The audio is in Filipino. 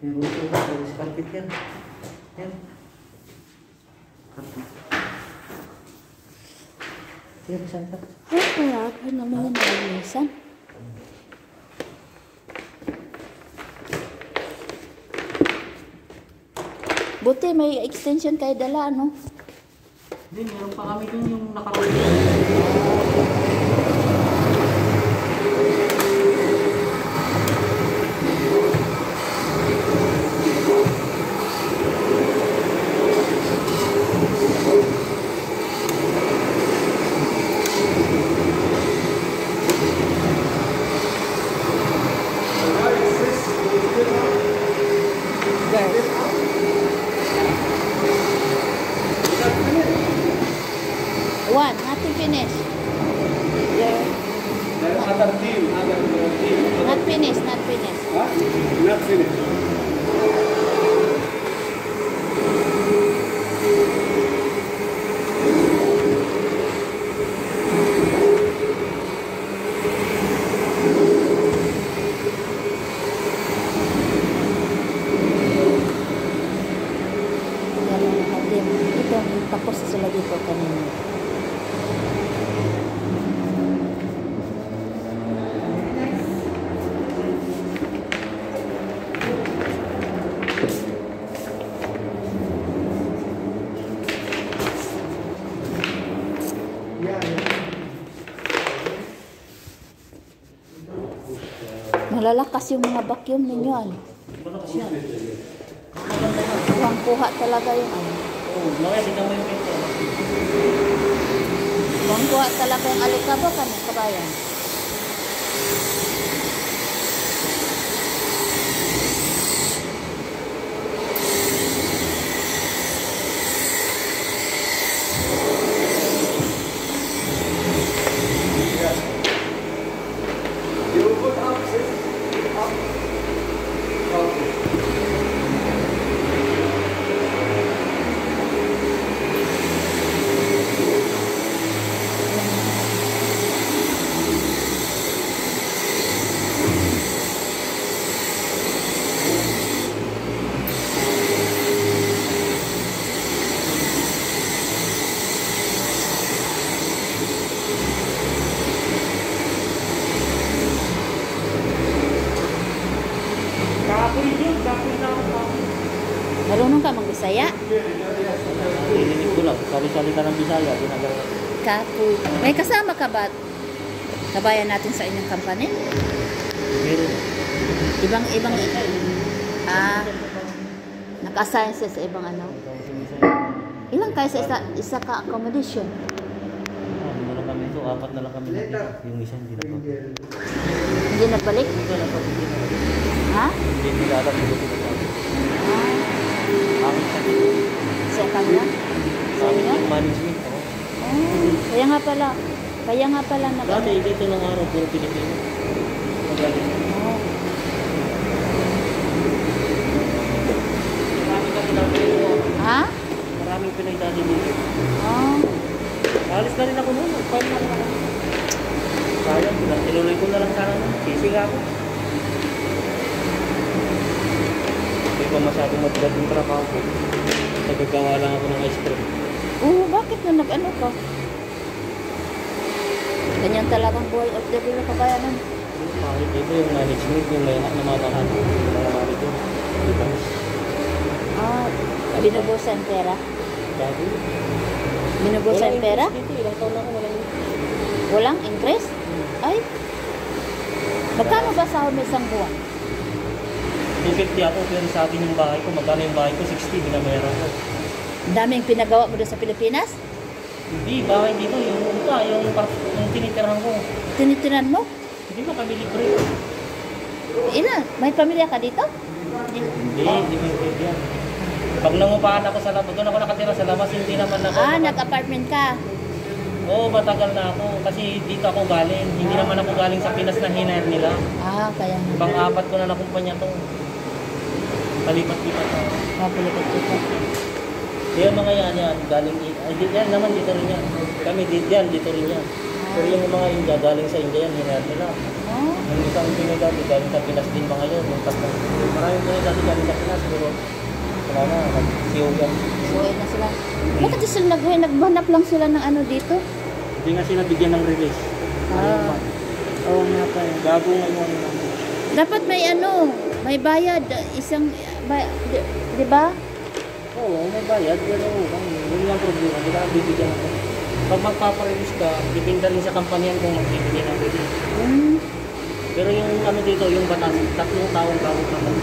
Meron ito ba? Sa carpet yan. Yan. Carpet. Yan, saan ka? Wala ka naman yung nalinisan. Buti may extension kayo dala, ano? Hindi, meron pa kami dun yung nakaroon. One, nothing finished. Yeah. Other team. Not finished, not finished. Huh? Not finished. Ito, tapos na sila dito kanina. Malalakas yung mga vacuum ninyo, ano? Malakas yan. Kuhang-kuha talaga yung ano. Oo, mamaya tingnan mo yung pinto. Kuhang-kuha talaga yung alikabok, ano, kabayan? You put up, sis. Up. Okay. Kapoy yun, kapoy na ako. Marunong ka mag-Bisaya? Nilinig ko lang, sali-sali ka ng Bisaya. Ginagawa. Kapoy. May kasama ka ba? Kabayan natin sa inyong company? Meron. Ibang naka-assign siya sa ibang ano? Ilang kayo sa isa ka accommodation? Ano na lang kami ito, 4 na lang kami nakita. Yung isa hindi na pa. Hindi nagbalik? Hindi ko na pa. Ha? Hindi nila alam kung gusto na sabi. Amin sa dito. Sa kanila? Sa Amin inyo? yung management ako. Kaya nga pala Dati dito ng araw, puro Pilipino. Magaling. Oh. Maraming kasi dati dito. Ha? Maraming Pinay dati dito. Oh. Alis na rin ako noon. Nag-file na rin ako. Sayang, tinuloy ko na lang sana noon. Sisig ako. Hindi ko masyadong matigas yung trabaho ko. Nagagawa lang ako ng ice cream. Bakit na nag-ano ka? Ganyan talagang buhay of the real kabayanan. Bakit dito yung management, yung may namamahan. Yung mga manager. Diba? Binubusan pera? Dati. Binubusan pera? Dito, ilang taon na ako walang Walang increase? Ay. Magkano ba sahod mo isang buwan? 250 ako, pero sa akin yung bahay ko, magkano yung bahay ko? 60, binabayaran ko. Ang daming pinagawa mo doon sa Pilipinas? Hindi, bahay dito, yung tinitirahan ko. Tinitiran mo? Hindi mo kami libre. Ina, may pamilya ka dito? Hindi mo libre yan. Pag nangupahan ako sa labas, doon ako nakatira sa labas, hindi naman ako. Nag-apartment ka. Oo, matagal na ako. Kasi dito ako galing. Hindi naman ako galing sa Pinas na hinire nila. Kaya nga. Pang-apat ko na nakumpanya to. Palipat-lipat ako. Palipat-lipat. Yung mga yan, galing, yan naman dito rin yan. Kami dito rin yan. Pero yung mga India, galing sa India yan, hinire nila. Oh, Yung isang Pinoy dati, galing sa Pinas din ba ngayon? Yung tatlong, maraming Pinoy dati galing sa Pinas, pero wala na, nag-CEO yan. suway na sila. Bakit di sila naghanap lang sila ng ano dito? Hindi nga sila bigyan ng release. Ah, oo nga pala. Gago nga yung ano. Dapat may ano, may bayad, isang, di ba? Oo, may bayad, pero yun lang problema, hindi ka bibigyan ako. Pag magpaparelease ka, depende rin sa kampanyan kung magbibigyan ng release. Hmm. Pero yung ano dito, yung batas, 3 taon bago ka mag